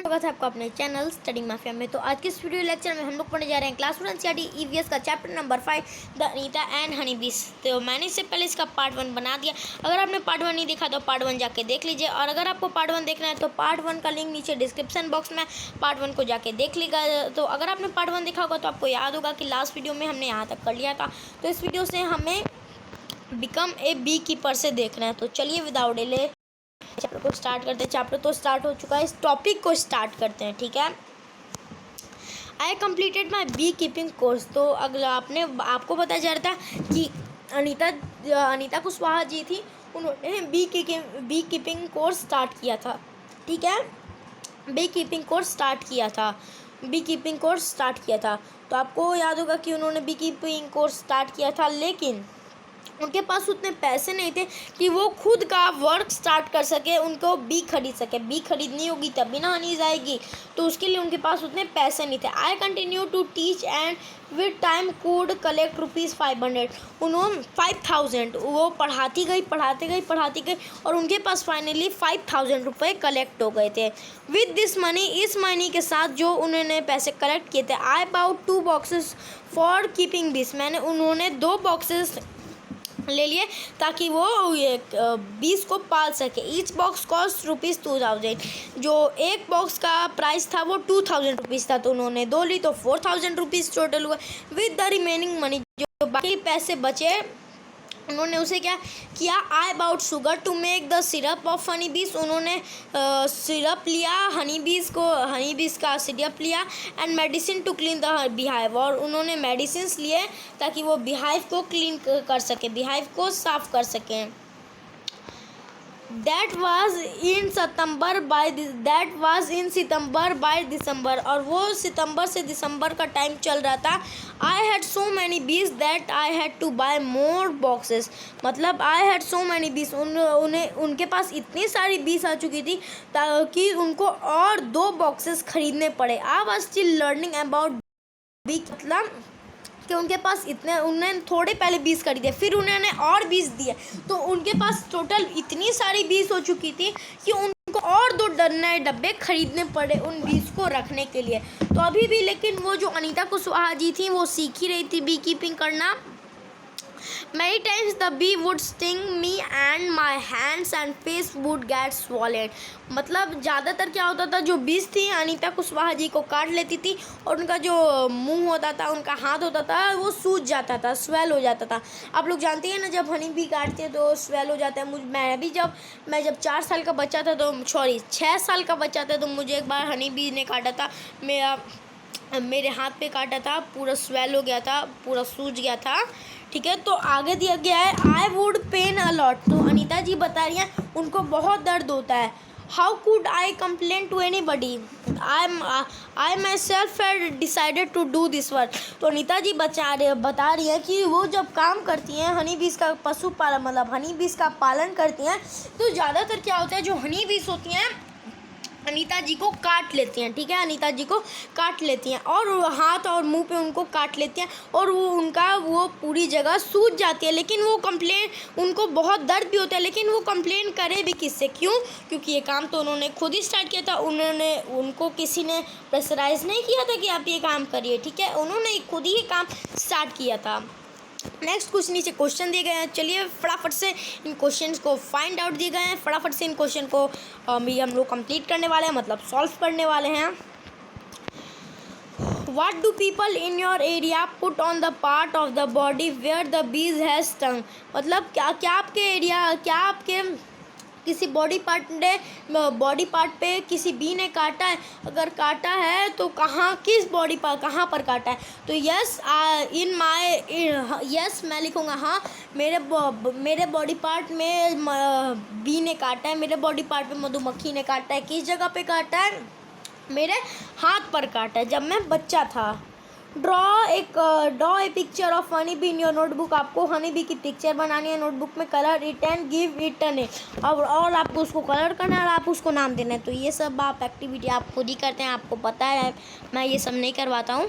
स्वागत है आपका अपने चैनल स्टडी माफिया में। तो आज के इस वीडियो लेक्चर में हम लोग पढ़ने जा रहे हैं क्लास 1 एनसीईआरटी ईवीएस का chapter number 5 the Anita and honey बीस। तो मैंने इससे पहले इसका पार्ट 1 बना दिया। अगर आपने पार्ट 1 नहीं देखा तो पार्ट 1 जाके देख लीजिए, और अगर आपको पार्ट 1 देखना है तो पार्ट 1 का लिंक नीचे डिस्क्रिप्शन बॉक्स में पार्ट 1 को जाके देख लीजिएगा। तो अगर आपने पार्ट 1 देखा होगा तो आपको याद होगा कि लास्ट वीडियो में हमने यहाँ तक कर लिया था। तो इस वीडियो से हमें बिकम ए बी कीपर से देखना है। तो चलिए विदाउट डिले चैप्टर को स्टार्ट करते हैं। चैप्टर तो स्टार्ट हो चुका है, इस टॉपिक को स्टार्ट करते हैं। ठीक है, I completed my bee keeping course. तो अगला आपको बताया जा रहा था कि अनीता कुशवाहा जी थी, उन्होंने बी कीपिंग कोर्स स्टार्ट किया था। ठीक है, बी कीपिंग कोर्स स्टार्ट किया था। तो आपको याद होगा कि उन्होंने बी कीपिंग कोर्स स्टार्ट किया था, लेकिन उनके पास उतने पैसे नहीं थे कि वो खुद का वर्क स्टार्ट कर सके, उनको बी खरीद सके। बी खरीदनी होगी तभी ना हनीज आएगी, तो उसके लिए उनके पास उतने पैसे नहीं थे। I continue to teach and with time could collect ₹500। उन्होंने 5000 वो पढ़ाती गई और उनके पास फाइनली 5000 रुपये कलेक्ट हो गए थे। विद दिस मनी, इस मनी के साथ जो उन्होंने पैसे कलेक्ट किए थे, I bought 2 boxes for keeping bees. उन्होंने 2 बॉक्सेस ले लिए ताकि वो बीस को पाल सके। Each box cost ₹2000। जो एक बॉक्स का प्राइस था वो ₹2000 था, तो उन्होंने 2 ली तो ₹4000 टोटल हुआ। विद द रिमेनिंग मनी, जो बाकी पैसे बचे उन्होंने उसे क्या किया, I bought sugar to make the syrup of honey bees. उन्होंने सिरप लिया, हनी बीस का सिरप लिया, and medicine to clean the beehive. और उन्होंने मेडिसिन लिए ताकि वो बिहाइव को क्लीन कर सके, बिहाइव को साफ कर सकें। That was in September by December, और वो सितंबर से दिसंबर का टाइम चल रहा था। I had so many bees that I had to buy more boxes. मतलब आई हैड सो मैनी बीस, उनके पास इतनी सारी बीस आ चुकी थी ताकि उनको और 2 बॉक्सेस खरीदने पड़े। I was still learning about bee, मतलब कि उनके पास उन्होंने थोड़े पहले 20 खरीदे, फिर उन्होंने और 20 दिए, तो उनके पास टोटल इतनी सारी 20 हो चुकी थी कि उनको और 2 नए डब्बे खरीदने पड़े उन 20 को रखने के लिए। तो अभी भी लेकिन वो जो अनीता कुशवाहा जी थी वो सीख ही रही थी बी कीपिंग करना। Many times the bee would sting me and my hands and face would get swollen। मतलब ज़्यादातर क्या होता था, जो बीज थी अनीता कुशवाहा जी को काट लेती थी और उनका जो मुंह होता था, उनका हाथ होता था, वो सूज जाता था, स्वेल हो जाता था। आप लोग जानते हैं ना, जब हनी बी काटते हैं तो स्वेल हो जाता है। मैं जब 4 साल का बच्चा था, तो 6 साल का बच्चा था, तो मुझे एक बार हनी बी ने काटा था, मेरे हाथ पे काटा था, पूरा स्वेल हो गया था, पूरा सूज गया था। ठीक है, तो आगे दिया गया है आई वुड पेन अलॉट। तो अनीता जी बता रही हैं उनको बहुत दर्द होता है। How could I complain to anybody, I myself had decided to do this work. तो अनीता जी बता रही है कि वो जब काम करती हैं हनी बीस का पशुपालन, मतलब हनी बीस का पालन करती हैं, तो ज़्यादातर क्या होता है, जो हनी बीस होती हैं अनीता जी को काट लेती हैं। ठीक है, अनीता जी को काट लेती हैं और हाथ और मुंह पे उनको काट लेती हैं, और वो पूरी जगह सूज जाती है। लेकिन उनको बहुत दर्द भी होता है, लेकिन वो कंप्लेन करे भी किससे, क्यों? क्योंकि ये काम तो उन्होंने खुद ही स्टार्ट किया था। उनको किसी ने प्रेशराइज नहीं किया था कि आप ये काम करिए। ठीक है, उन्होंने खुद ही ये काम स्टार्ट किया था। नेक्स्ट कुछ नीचे क्वेश्चन दिए गए हैं, चलिए फटाफट से इन क्वेश्चंस को फाइंड आउट दिए गए हैं, फटाफट से इन क्वेश्चन को हम लोग कंप्लीट करने वाले हैं, मतलब सॉल्व करने वाले हैं। What do people in your area put on the part of the body where the bees has stung? मतलब क्या आपके किसी बॉडी पार्ट पे किसी बी ने काटा है? अगर काटा है तो कहाँ पर काटा है? तो यस मैं लिखूँगा हाँ, मेरे बॉडी पार्ट में बी ने काटा है, मेरे बॉडी पार्ट पे मधुमक्खी ने काटा है। किस जगह पे काटा है? मेरे हाथ पर काटा है, जब मैं बच्चा था। Draw a picture of honey be in your notebook. आपको हनी बी की पिक्चर बनानी है नोटबुक में, colour it and give it a name. और आपको उसको कलर करना है और आप उसको नाम देना है। तो ये सब एक्टिविटी आप खुद ही करते हैं, आपको पता है, मैं ये सब नहीं करवाता हूँ।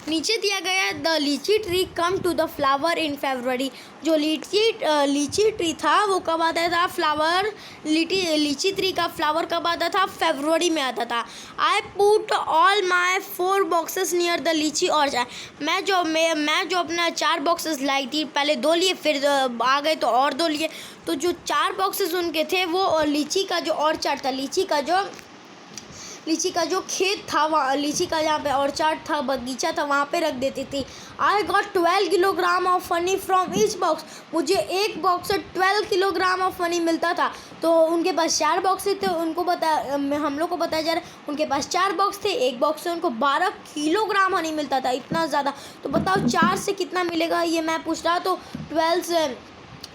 नीचे दिया गया the litchi tree come to the flower in February. जो लीची ट्री था वो कब आता था? फ्लावर लीची ट्री का फ्लावर कब आता था? फेब्रुअरी में आता था। I put all my 4 boxes near the लीची ऑर्चर्ड। मैं जो अपना 4 बॉक्सेस लाई थी, पहले 2 लिए, फिर आ गए तो और 2 लिए। तो जो 4 बॉक्सेस उनके थे वो लीची का जो ऑर्चर्ड था, लीची का जो खेत था, वहाँ लीची का जहाँ पे ऑर्चर्ड था, बगीचा था, वहाँ पे रख देती थी। I got 12 kilogram of honey from each box. मुझे एक बॉक्स से 12 किलोग्राम ऑफ हनी मिलता था। तो उनके पास 4 बॉक्स थे, हम लोग को बताया जा रहा है उनके पास 4 बॉक्स थे, एक बॉक्स से उनको 12 किलोग्राम हनी मिलता था, इतना ज़्यादा। तो बताओ 4 से कितना मिलेगा, ये मैं पूछ रहा। तो 12 से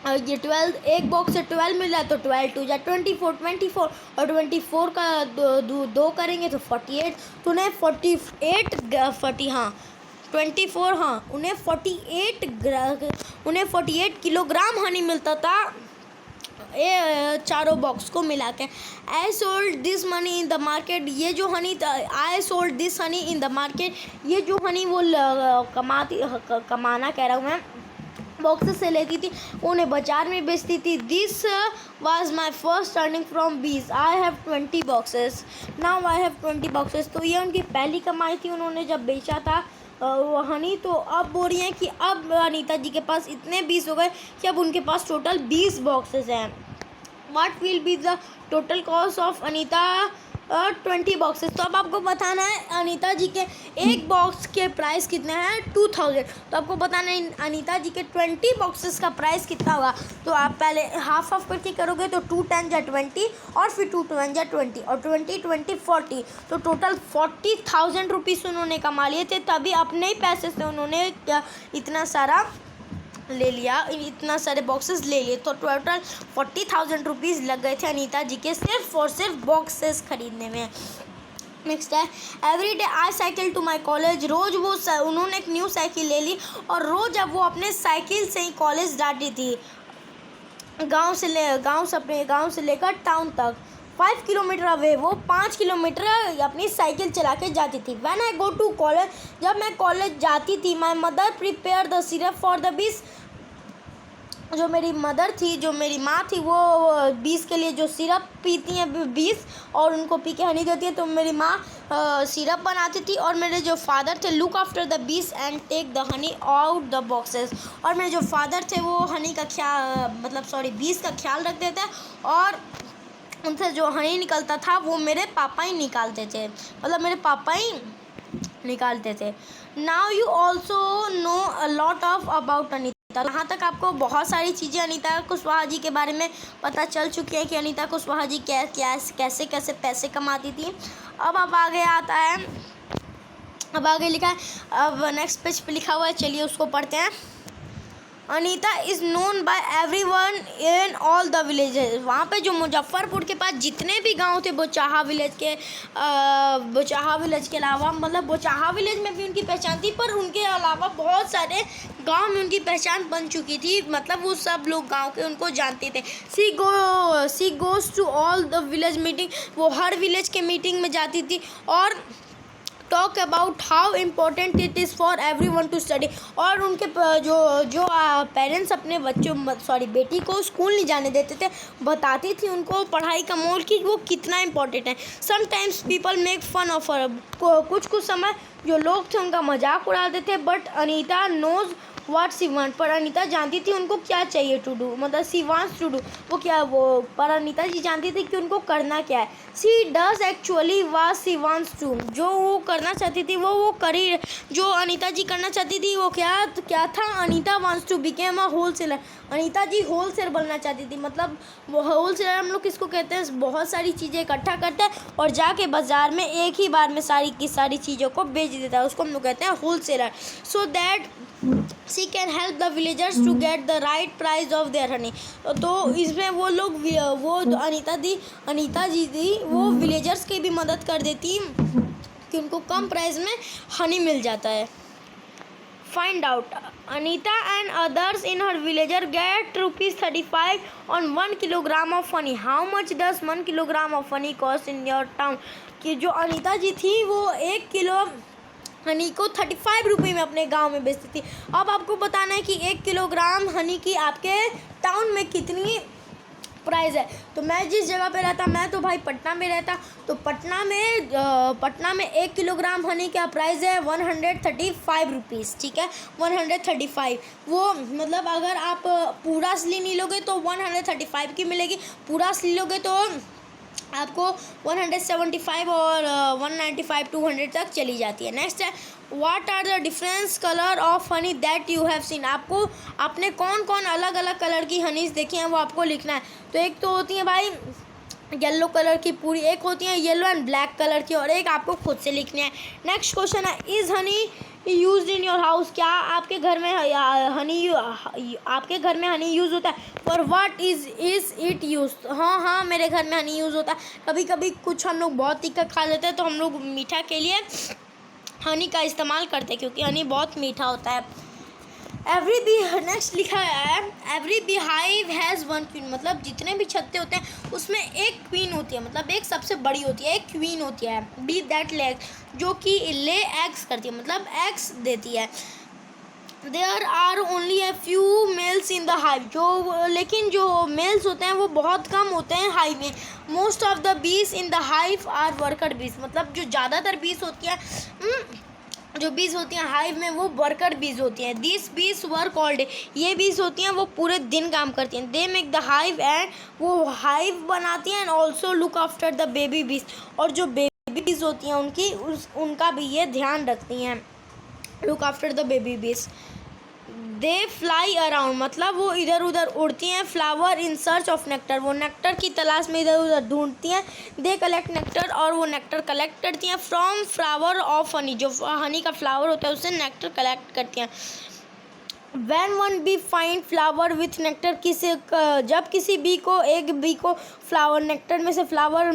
ये 12, एक बॉक्स से 12 मिल रहा है, तो 12 2 जा 24 और 24 का 2 करेंगे तो 48। तो उन्हें उन्हें 48 किलोग्राम हनी मिलता था ये चारों बॉक्स को मिला के। I sold this money in the market. ये जो हनी था, I sold this Honey in the market. ये जो हनी वो कमाना कह रहा हूँ मैं, बॉक्सेस से लेती थी, उन्हें बाजार में बेचती थी। This was my first earning from बीज। I have 20 boxes now, I have 20 boxes. तो ये उनकी पहली कमाई थी, उन्होंने जब बेचा था वो हनी। तो अब बोल रही हैं कि अब अनीता जी के पास इतने 20 हो गए कि अब उनके पास टोटल 20 बॉक्सेस हैं। What will be the total cost of Anita 20 boxes. तो अब आपको बताना है अनीता जी के एक बॉक्स के प्राइस कितने हैं? 2000। तो आपको बताना है अनीता जी के 20 बॉक्सेस का प्राइस कितना होगा। तो आप पहले हाफ करके करोगे तो 2 10 जा 20 और फिर 2 2 जा 20 और 20 20 40। तो टोटल 40,000 रुपीज़ उन्होंने कमा लिए थे। तभी अपने ही पैसे से उन्होंने इतना सारा ले लिया, इतना सारे बॉक्सेस ले लिए। तो टोटल 40,000 रुपीज़ लग गए थे अनीता जी के सिर्फ और सिर्फ बॉक्सेस खरीदने में। नेक्स्ट है every day I cycle to my college. रोज़ उन्होंने एक न्यू साइकिल ले ली और रोज़ अब वो अपने साइकिल से ही कॉलेज जाती थी। गांव से लेकर टाउन तक 5 किलोमीटर अवे, वो 5 किलोमीटर अपनी साइकिल चला के जाती थी। When I go to college, जब मैं कॉलेज जाती थी, my mother prepare the syrup for the bees. जो मेरी माँ थी वो 20 के लिए जो सिरप पीती हैं 20 और उनको पी के हनी देती है, तो मेरी माँ सिरप बनाती थी। और मेरे जो फादर थे look after the bees and take the honey out the boxes. और मेरे जो फादर थे वो हनी का बीस का ख्याल रखते थे और उनसे जो हनी निकलता था वो मेरे पापा ही निकालते थे, now you also know a lot of about Anita. यहाँ तक आपको बहुत सारी चीज़ें अनीता कुशवाहा जी के बारे में पता चल चुकी है कि अनीता कुशवाहा जी कैसे पैसे कमाती थी। अब आगे आता है, अब आगे लिखा है, अब नेक्स्ट पेज पे लिखा हुआ है, चलिए उसको पढ़ते हैं। Anita is known by everyone in all the villages. वहाँ पे जो मुजफ्फरपुर के पास जितने भी गांव थे, बोचाहा विलेज के अलावा, मतलब बोचाहा विलेज में भी उनकी पहचान थी, पर उनके अलावा बहुत सारे गांव में उनकी पहचान बन चुकी थी। मतलब वो सब लोग गांव के उनको जानते थे। She goes to all the village meeting. वो हर विलेज के मीटिंग में जाती थी और talk about how important it is for everyone to study. और उनके जो पेरेंट्स अपने बेटी को स्कूल नहीं जाने देते थे, बताती थी उनको पढ़ाई का मोल कि वो कितना इम्पोर्टेंट है। Sometimes people make fun of her. कुछ समय जो लोग थे उनका मजाक उड़ाते थे, but Anita knows what she want. पर अनीता जानती थी उनको क्या चाहिए टू डू, मतलब सी वांट्स टू डू, पर अनीता जी जानती थी कि उनको करना क्या है। She does actually what she wants to. जो वो करना चाहती थी वो करी। जो अनीता जी करना चाहती थी वो क्या था? Anita wants to become a wholesaler. Anita ji wholesaler बनना चाहती थी। मतलब वो होलसेलर हम लोग किसको कहते हैं? बहुत सारी चीज़ें इकट्ठा करता है और जाके बाज़ार में एक ही बार में सारी की सारी चीज़ों को बेच देता है, उसको हम लोग कहते हैं wholesaler. So that she can help the villagers to get the right price of their honey. तो इसमें वो लोग अनीता जी थी वो विलेजर्स की भी मदद कर देती कि उनको कम प्राइस में हनी मिल जाता है। Find out Anita and others in her villager get ₹35 on 1 kilogram of honey. How much does 1 kilogram of honey cost in your town. कि जो अनीता जी थी वो 1 किलो हनी को 35 रुपये में अपने गांव में बेचती थी। अब आपको बताना है कि 1 किलोग्राम हनी की आपके टाउन में कितनी प्राइस है। तो मैं जिस जगह पे रहता, मैं तो भाई पटना में रहता, तो पटना में 1 किलोग्राम हनी का प्राइस है 135 रुपीज़, ठीक है, 135। वो मतलब अगर आप पूरा असली नहीं लोगे तो 135 की मिलेगी, पूरा असली लोगे तो आपको 175 और 195 200 तक चली जाती है। नेक्स्ट है, what are the difference colour of honey that you have seen. आपने कौन कौन अलग अलग कलर की हनीज देखी हैं वो आपको लिखना है। तो एक तो होती है भाई येलो कलर की पूरी, एक होती है येलो एंड ब्लैक कलर की, और एक आपको खुद से लिखनी है। नेक्स्ट क्वेश्चन है, is Honey use in your house. क्या आपके घर में हनी यूज़ होता है? For what is it use. हाँ, मेरे घर में हनी यूज़ होता है। कभी कभी कुछ हम लोग बहुत तीखा खा लेते हैं तो हम लोग मीठा के लिए हनी का इस्तेमाल करते हैं, क्योंकि हनी बहुत मीठा होता है। नेक्स्ट लिखा है, every bee hive has one queen. मतलब जितने भी छत्ते होते हैं उसमें एक क्वीन होती है, मतलब एक सबसे बड़ी होती है, एक क्वीन होती है। बी दैट ले, जो कि ले एग्स करती है, मतलब एग्स देती है। There are only a few males in the hive. लेकिन जो मेल्स होते हैं वो बहुत कम होते हैं हाइव में। Most of the bees in the hive are worker bees. मतलब जो ज़्यादातर बीस होती है, जो बीज होती हैं हाइव में वो वर्कर बीज होती हैं। This be's verb all day. ये बीज होती हैं वो पूरे दिन काम करती हैं। They make the hive, and वो हाइव बनाती हैं, and also look after the baby बीज। और जो बेबी बीज होती हैं उनका भी ये ध्यान रखती हैं, लुक आफ्टर द बेबी बीज। दे फ्लाई अराउंड, मतलब वो इधर उधर उड़ती हैं। Flower in search of nectar, वो नेक्टर की तलाश में इधर उधर ढूंढती हैं। दे कलेक्ट नेक्टर, और वो नेक्टर कलेक्ट करती हैं फ्रॉम फ्लावर ऑफ हनी, जो हनी का फ्लावर होता है उससे नेक्टर कलेक्ट करती हैं। When one bee find flower with nectar, जब किसी एक बी को फ्लावर नेक्टर में से फ्लावर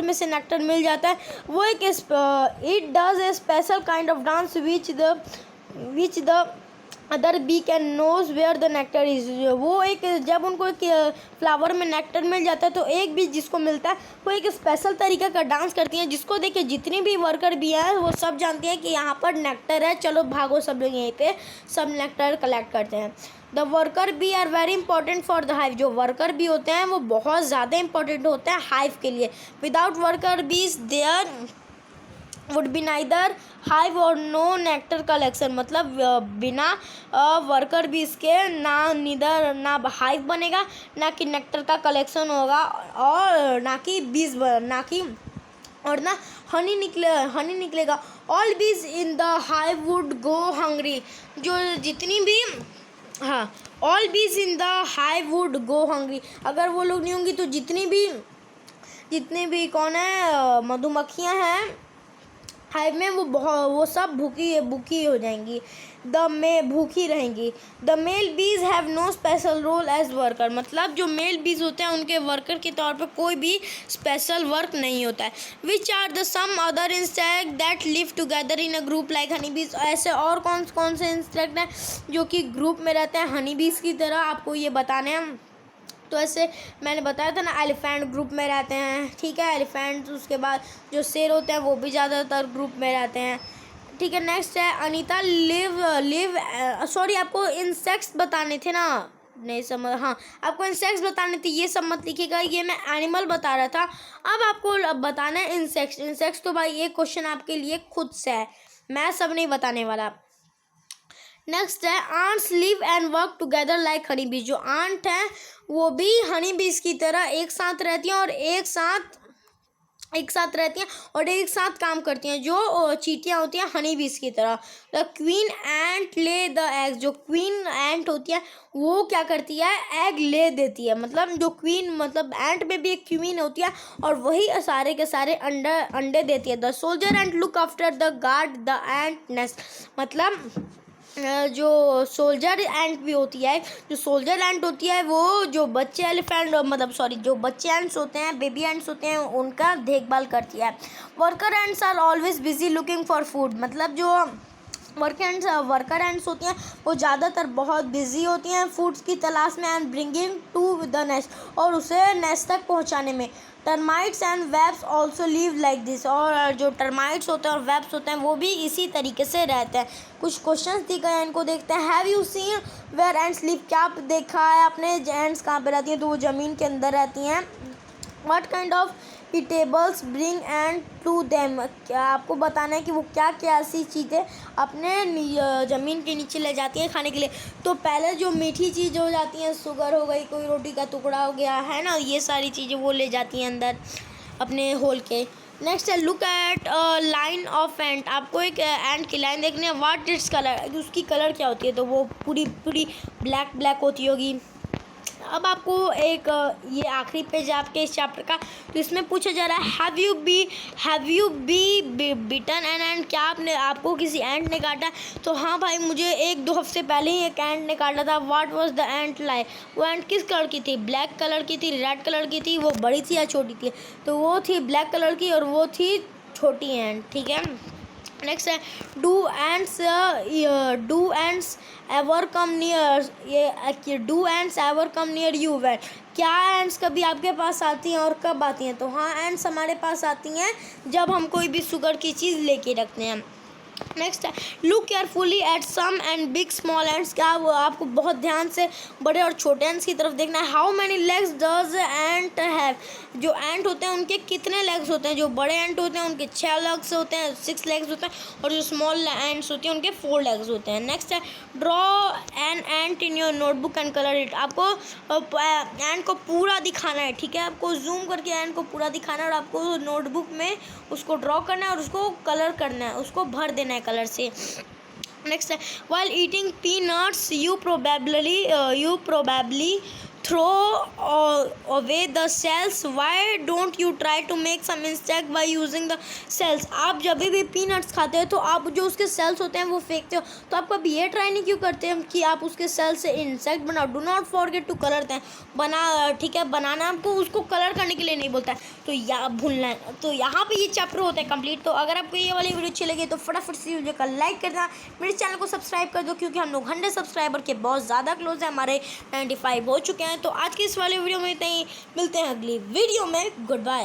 में से नेक्टर मिल जाता है, वो एक it does a special kind of dance which the other bee can knows where the nectar is. वो जब उनको एक फ्लावर में नेक्टर मिल जाता है तो एक बी जिसको मिलता है वो एक स्पेशल तरीके का डांस करती हैं, जिसको देख के जितनी भी वर्कर बी हैं वो सब जानती हैं कि यहाँ पर नेक्टर है, चलो भागो सब लोग यहीं पे सब नेक्टर कलेक्ट करते हैं। The worker bee are very important for the hive. जो वर्कर बी होते हैं वो बहुत ज़्यादा इंपॉर्टेंट होते हैं हाइव के लिए। Without worker bees there would be neither hive और नो नेक्टर कलेक्शन। मतलब बिना वर्कर भी इसके ना हाइव बनेगा, ना कि नेक्टर का कलेक्शन होगा, और ना हनी निकलेगा। ऑल बीज इन the hive would go hungry. जो जितनी भी ऑल बीज इन the hive would go hungry. अगर वो लोग नहीं होंगी तो जितनी भी कौन है मधुमक्खियाँ हैं हाइव में वो सब भूखी हो जाएंगी, भूखी रहेंगी। The male bees have no special role as worker. मतलब जो मेल बीज होते हैं उनके वर्कर के तौर पे कोई भी स्पेशल वर्क नहीं होता है। Which are the some other insect that live together in a group like honey bees. ऐसे और कौन से इंसेक्ट हैं जो कि ग्रुप में रहते हैं हनी बीज की तरह, आपको ये बताने हैं। तो ऐसे मैंने बताया था ना, एलिफेंट ग्रुप में रहते हैं, ठीक है, एलिफेंट। उसके बाद जो शेर होते हैं वो भी ज़्यादातर ग्रुप में रहते हैं, ठीक है। नेक्स्ट है अनीता सॉरी आपको इंसेक्ट्स बताने थे ना, नहीं समझ, आपको इंसेक्ट्स बताने थे, ये सब मत लिखिएगा, ये मैं एनिमल बता रहा था। अब आपको बताना है इंसेक्ट्स। तो भाई ये क्वेश्चन आपके लिए खुद से है, मैं सब नहीं बताने वाला। नेक्स्ट है ants live and work together like honey bees. जो आंट हैं वो भी हनी बीज की तरह एक साथ रहती हैं और एक साथ काम करती हैं, जो चींटियाँ होती हैं हनी बीज की तरह। द क्वीन एंट ले द एग। जो क्वीन एंट होती है वो क्या करती है, एग ले देती है। मतलब जो क्वीन, मतलब एंट में भी एक क्वीन होती है और वही सारे के सारे अंडे देती है। The soldier ant look after the guard the ant nest. मतलब जो सोल्जर एंट भी होती है, जो सोल्जर एंट होती है वो जो बच्चे जो बच्चे एंट्स होते हैं, बेबी एंट्स होते हैं, उनका देखभाल करती है। Worker ants are always busy looking for food. मतलब जो वर्कर एंट्स होती हैं वो ज़्यादातर बहुत बिजी होती हैं फूड्स की तलाश में, and bringing to the nest, और उसे नेस्ट तक पहुंचाने में। Termites and wasps also live like this, और जो टर्माइट्स होते हैं और वेब्स होते हैं वो भी इसी तरीके से रहते हैं। कुछ क्वेश्चंस दिए गए हैं, इनको देखते हैं। Have you seen where ants live, क्या आप देखा है आपने एंड्स कहाँ पे रहती हैं? तो वो ज़मीन के अंदर रहती हैं। What kind of eatables bring ant to them, क्या आपको बताना है कि वो क्या क्या ऐसी चीज़ें अपने ज़मीन के नीचे ले जाती हैं खाने के लिए। तो पहले जो मीठी चीज़ हो जाती हैं, शुगर हो गई, कोई रोटी का टुकड़ा हो गया है ना, ये सारी चीज़ें वो ले जाती हैं अंदर अपने होल के। नेक्स्ट है लुक एट लाइन ऑफ एंट, आपको एक एंट की लाइन देखनी है। व्हाट इट्स कलर, उसकी कलर क्या होती है? तो वो पूरी पूरी ब्लैक होती होगी। अब आपको एक ये आखिरी पेज आपके इस चैप्टर का, तो इसमें पूछा जा रहा है have you be bitten an ant, क्या आपको किसी एंट ने काटा? तो हाँ भाई, मुझे 1-2 हफ्ते पहले ही एक एंट ने काटा था। What was the ant like, वो एंट किस कलर की थी? ब्लैक कलर की थी, रेड कलर की थी, वो बड़ी थी या छोटी थी? तो वो थी ब्लैक कलर की और वो थी छोटी एंट, ठीक है। नेक्स्ट है do ends ever come near, ये do ends ever come near you when, क्या एंड्स कभी आपके पास आती हैं और कब आती हैं? तो हाँ, एंड्स हमारे पास आती हैं जब हम कोई भी शुगर की चीज़ लेके रखते हैं। नेक्स्ट है look carefully at some and big small ants, क्या आपको बहुत ध्यान से बड़े और छोटे एंड्स की तरफ देखना है। How many legs does ant have, जो एंट होते हैं उनके कितने लेग्स होते हैं? जो बड़े एंट होते हैं उनके 6 लेग्स होते हैं, 6 लेग्स होते हैं, और जो स्मॉल एंट्स होती हैं उनके 4 लेग्स होते हैं। नेक्स्ट है draw an ant in your notebook and colour it, आपको एंट को पूरा दिखाना है, ठीक है। आपको जूम करके एंट को पूरा दिखाना है और आपको नोटबुक में उसको ड्रॉ करना है और उसको कलर करना है, उसको भर देना है कलर से। नेक्स्ट है while eating peanuts you probably throw away the cells, why don't you try to make some insect by using the cells, आप जब भी पीनट्स खाते हो तो आप जो उसके सेल्स होते हैं वो फेंकते हो, तो आप कभी ये ट्राई नहीं क्यों करते हैं कि आप उसके सेल से इंसेक्ट बनाओ। Do not forget to colour दें, ठीक है, बनाना आपको उसको कलर करने के लिए नहीं बोलता है, तो या भूलना है। तो यहाँ पे ये चैप्टर होता है कंप्लीट। तो अगर आपको ये वाली वीडियो अच्छी लगी तो फटाफट से वीडियो का लाइक कर देना, मेरे चैनल को सब्सक्राइब कर दो, क्योंकि हम लोग 100 सब्सक्राइबर के बहुत ज़्यादा क्लोज है, हमारे 95 हो चुके हैं। तो आज की इस वाले वीडियो में इतना ही, मिलते हैं अगली वीडियो में, गुड बाय।